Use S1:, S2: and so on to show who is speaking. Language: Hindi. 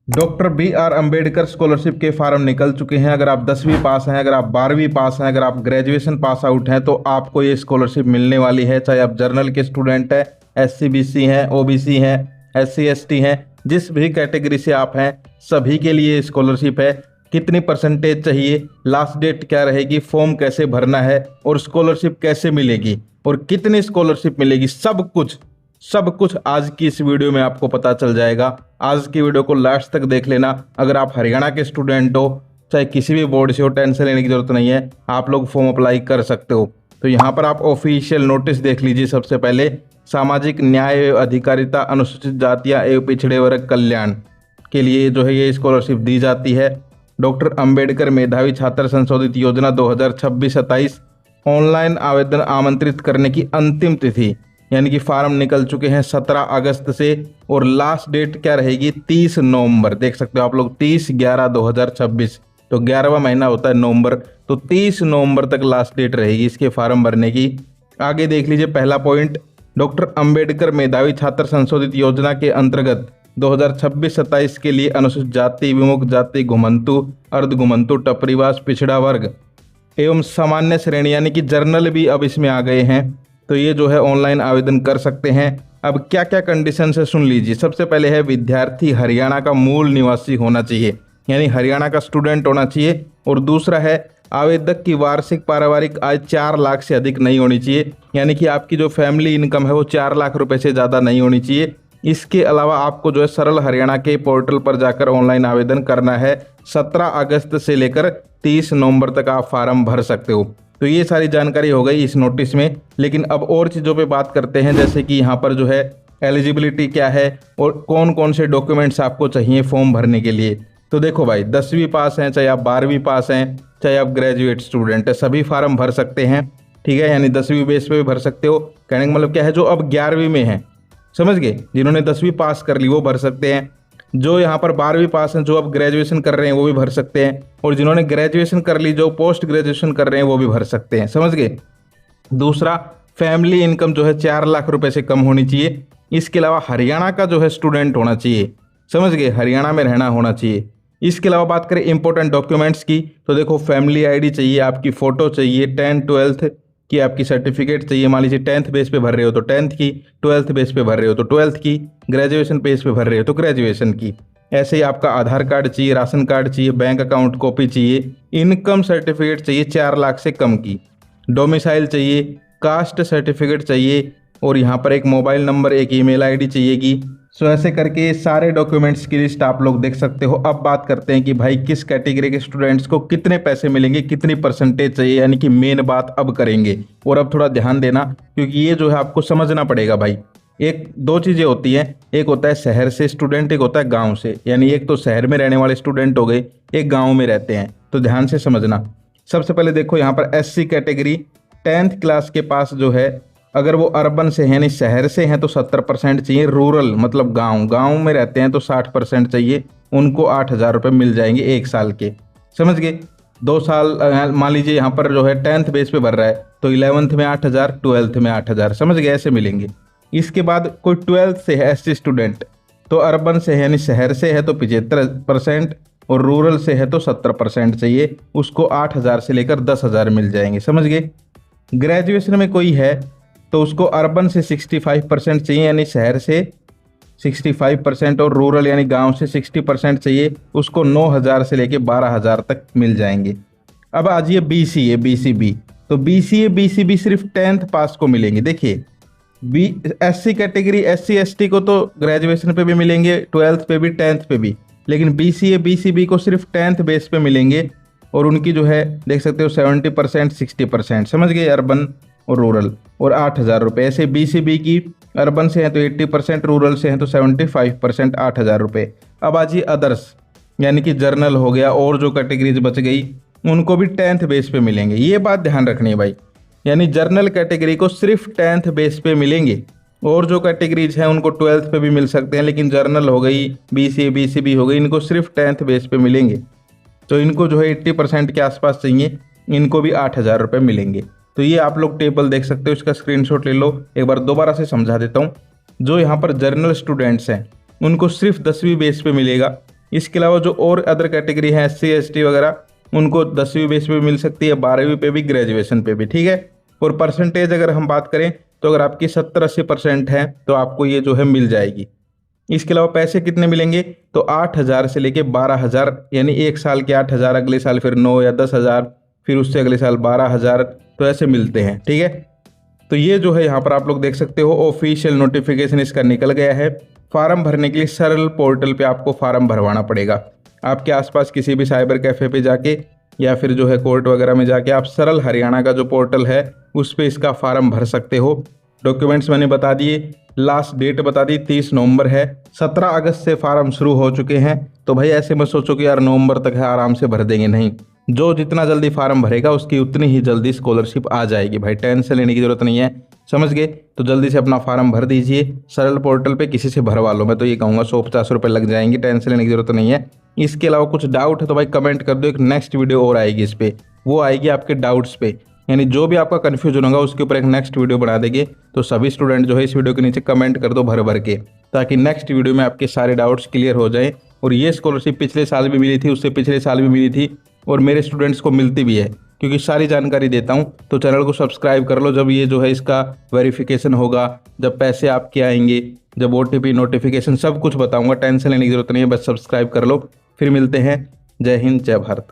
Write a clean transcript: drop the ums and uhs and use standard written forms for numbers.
S1: Doctor B R Ambedkar scholarship के फॉर्म निकल चुके हैं। अगर आप 10वीं पास हैं, अगर आप 12वीं पास हैं, अगर आप ग्रेजुएशन पास आउट हैं तो आपको ये स्कॉलरशिप मिलने वाली है। चाहे आप जर्नल के स्टूडेंट हैं, SC BC हैं, OBC हैं, SC ST हैं, जिस भी कैटेगरी से आप हैं सभी के लिए स्कॉलरशिप है। कितनी परसेंटेज चाहिए, लास्ट डेट क्या रहेगी, फॉर्म कैसे भरना है और स्कॉलरशिप कैसे मिलेगी और कितनी स्कॉलरशिप मिलेगी, सब कुछ आज की इस वीडियो में आपको पता चल जाएगा। आज की वीडियो को लास्ट तक देख लेना। अगर आप हरियाणा के स्टूडेंट हो, चाहे किसी भी बोर्ड से हो, टेंशन लेने की जरूरत नहीं है, आप लोग फॉर्म अप्लाई कर सकते हो। तो यहाँ पर आप ऑफिशियल नोटिस देख लीजिए। सबसे पहले सामाजिक न्याय एवं अधिकारिता, अनुसूचित जातियाँ एवं पिछड़े वर्ग कल्याण के लिए जो है ये स्कॉलरशिप दी जाती है। डॉक्टर अंबेडकर मेधावी छात्र संशोधित योजना 2026-27 ऑनलाइन आवेदन आमंत्रित करने की अंतिम तिथि यानी कि फार्म निकल चुके हैं 17 अगस्त से और लास्ट डेट क्या रहेगी 30 नवंबर। देख सकते हो आप लोग 30/11/2026, तो 11वां महीना होता है नवंबर, तो 30 नवंबर तक लास्ट डेट रहेगी इसके फार्म भरने की। आगे देख लीजिए पहला पॉइंट, डॉक्टर अंबेडकर मेधावी छात्र संशोधित योजना के अंतर्गत 2026-27 के लिए अनुसूचित जाति, विमुक्त जाति, घुमंतु, अर्धघुमंतु, टपरीवास, पिछड़ा वर्ग एवं सामान्य श्रेणी यानी कि जर्नल भी अब इसमें आ गए हैं, तो ये जो है ऑनलाइन आवेदन कर सकते हैं। अब क्या क्या कंडीशन है सुन लीजिए। सबसे पहले है विद्यार्थी हरियाणा का मूल निवासी होना चाहिए, यानी हरियाणा का स्टूडेंट होना चाहिए। और दूसरा है आवेदक की वार्षिक पारिवारिक आय 4 लाख से अधिक नहीं होनी चाहिए, यानी कि आपकी जो फैमिली इनकम है वो 4 लाख रुपए से ज़्यादा नहीं होनी चाहिए। इसके अलावा आपको जो है सरल हरियाणा के पोर्टल पर जाकर ऑनलाइन आवेदन करना है। 17 अगस्त से लेकर 30 नवंबर तक आप फार्म भर सकते हो। तो ये सारी जानकारी हो गई इस नोटिस में। लेकिन अब और चीज़ों पे बात करते हैं, जैसे कि यहाँ पर जो है एलिजिबिलिटी क्या है और कौन कौन से डॉक्यूमेंट्स आपको चाहिए फॉर्म भरने के लिए। तो देखो भाई, 10वीं पास हैं, चाहे आप 12वीं पास हैं, चाहे आप ग्रेजुएट स्टूडेंट है, सभी फार्म भर सकते हैं। ठीक है, यानी 10वीं बेस पे भी भर सकते हो। कहने का मतलब क्या है, जो अब 11वीं में है, समझ गए, जिन्होंने 10वीं पास कर ली वो भर सकते हैं। जो यहाँ पर 12वीं पास हैं, जो अब ग्रेजुएशन कर रहे हैं वो भी भर सकते हैं। और जिन्होंने ग्रेजुएशन कर ली, जो पोस्ट ग्रेजुएशन कर रहे हैं वो भी भर सकते हैं, समझ गए। दूसरा, फैमिली इनकम जो है 4 लाख रुपए से कम होनी चाहिए। इसके अलावा हरियाणा का जो है स्टूडेंट होना चाहिए, समझ गए, हरियाणा में रहना होना चाहिए। इसके अलावा बात करें इंपॉर्टेंट डॉक्यूमेंट्स की, तो देखो फैमिली ID चाहिए, आपकी फ़ोटो चाहिए, 10th 12th की आपकी सर्टिफिकेट चाहिए। मान लीजिए 10th बेस पे भर रहे हो तो 10th की, 12th बेस पे भर रहे हो तो 12th की, ग्रेजुएशन बेस पे भर रहे हो तो ग्रेजुएशन की। ऐसे ही आपका आधार कार्ड चाहिए, राशन कार्ड चाहिए, बैंक अकाउंट कॉपी चाहिए, इनकम सर्टिफिकेट चाहिए 4 लाख से कम की, डोमिसाइल चाहिए, कास्ट सर्टिफिकेट चाहिए और यहाँ पर एक मोबाइल नंबर, एक ईमेल ID चाहिएगी। सो ऐसे करके सारे डॉक्यूमेंट्स की लिस्ट आप लोग देख सकते हो। अब बात करते हैं कि भाई किस कैटेगरी के स्टूडेंट्स को कितने पैसे मिलेंगे, कितनी परसेंटेज चाहिए, यानी कि मेन बात अब करेंगे। और अब थोड़ा ध्यान देना, क्योंकि ये जो है आपको समझना पड़ेगा भाई। एक दो चीज़ें होती हैं, एक होता है शहर से स्टूडेंट, एक होता है गाँव से। यानी एक तो शहर में रहने वाले स्टूडेंट हो गए, एक गाँव में रहते हैं, तो ध्यान से समझना। सबसे पहले देखो यहाँ पर SC कैटेगरी 10th क्लास के पास जो है, अगर वो अर्बन से है यानी शहर से हैं तो 70% चाहिए, रूरल मतलब गांव में रहते हैं तो 60% चाहिए। उनको 8,000 रुपये मिल जाएंगे 1 साल के, समझ गए। 2 साल मान लीजिए यहाँ पर जो है 10th बेस पे भर रहा है तो 11th में 8,000, 12th में 8,000, समझ गए, ऐसे मिलेंगे। इसके बाद कोई 12th से है SC स्टूडेंट, तो अर्बन से है यानी शहर से है तो 75% और रूरल से है तो 70% चाहिए, उसको 8,000 से लेकर 10,000 मिल जाएंगे, समझ गए। ग्रेजुएशन में कोई है तो उसको अर्बन से 65% चाहिए, यानी शहर से 65% और रूरल यानी गांव से 60% चाहिए, उसको 9,000 से लेके 12,000 तक मिल जाएंगे। अब आज ये BCA BCB, तो BCA BCB सिर्फ 10th पास को मिलेंगे। देखिए SC कैटेगरी SC ST को तो ग्रेजुएशन पे भी मिलेंगे, 12th पे भी, 10th पे भी, लेकिन BCA BCB को सिर्फ 10th बेस पे मिलेंगे। और उनकी जो है देख सकते हो 70% 60%, समझ गए, अर्बन और रूरल, और 8,000 रुपये। ऐसे BCB की अर्बन से हैं तो 80%, रूरल से हैं तो 75%, 8,000 रुपये। अब आज ये अदर्स यानी कि जर्नल हो गया और जो कैटेगरीज बच गई उनको भी 10th बेस पे मिलेंगे। ये बात ध्यान रखनी है भाई, यानी जर्नल कैटेगरी को सिर्फ 10th बेस पे मिलेंगे और जो कैटेगरीज हैं उनको 12th पे भी मिल सकते हैं, लेकिन जर्नल हो गई, BCA BCB हो गई, इनको सिर्फ 10th बेस पे मिलेंगे। तो इनको जो है 80% के आसपास चाहिए, इनको भी 8,000 रुपये मिलेंगे। तो ये आप लोग टेबल देख सकते हो, इसका स्क्रीनशॉट ले लो। एक बार दोबारा से समझा देता हूँ। जो यहाँ पर जर्नल स्टूडेंट्स हैं उनको सिर्फ 10वीं बेस पे मिलेगा, इसके अलावा जो और अदर कैटेगरी है SC ST वगैरह, उनको 10वीं बेस पे मिल सकती है, 12वीं पे भी, ग्रेजुएशन पे भी, ठीक है। और परसेंटेज अगर हम बात करें तो अगर आपकी 70-80% है तो आपको ये जो है मिल जाएगी। इसके अलावा पैसे कितने मिलेंगे, तो 8,000 से लेके 12,000, यानी एक साल के 8,000, अगले साल फिर 9 या 10,000, फिर उससे अगले साल 12,000, तो ऐसे मिलते हैं, ठीक है। तो ये जो है यहाँ पर आप लोग देख सकते हो ऑफिशियल नोटिफिकेशन इसका निकल गया है। फार्म भरने के लिए सरल पोर्टल पे आपको फार्म भरवाना पड़ेगा। आपके आसपास किसी भी साइबर कैफ़े पे जाके या फिर जो है कोर्ट वगैरह में जाके आप सरल हरियाणा का जो पोर्टल है उस पर इसका फार्म भर सकते हो। डॉक्यूमेंट्स मैंने बता दिए, लास्ट डेट बता दी 30 नवंबर है। 17 अगस्त से फार्म शुरू हो चुके हैं। तो भाई ऐसे मत सोचो कि यार नवंबर तक है आराम से भर देंगे, नहीं, जो जितना जल्दी फार्म भरेगा उसकी उतनी ही जल्दी स्कॉलरशिप आ जाएगी भाई, टेंशन लेने की जरूरत नहीं है, समझ गए। तो जल्दी से अपना फार्म भर दीजिए सरल पोर्टल पे, किसी से भरवा लो, मैं तो ये कहूँगा 150 रुपये लग जाएंगे, टेंशन लेने की जरूरत नहीं है। इसके अलावा कुछ डाउट है तो भाई कमेंट कर दो, एक नेक्स्ट वीडियो और आएगी इस पर, वो आएगी आपके डाउट्स पे, यानी जो भी आपका कन्फ्यूजन होगा उसके ऊपर एक नेक्स्ट वीडियो बना देंगे। तो सभी स्टूडेंट जो है इस वीडियो के नीचे कमेंट कर दो भर भर के, ताकि नेक्स्ट वीडियो में आपके सारे डाउट्स क्लियर हो जाएं। और ये स्कॉलरशिप पिछले साल भी मिली थी, उससे पिछले साल भी मिली थी, और मेरे स्टूडेंट्स को मिलती भी है, क्योंकि सारी जानकारी देता हूँ। तो चैनल को सब्सक्राइब कर लो, जब ये जो है इसका वेरिफिकेशन होगा, जब पैसे आपके आएंगे, जब OTP नोटिफिकेशन सब कुछ बताऊँगा, टेंशन लेने की जरूरत नहीं है, बस सब्सक्राइब कर लो। फिर मिलते हैं, जय हिंद जय भारत।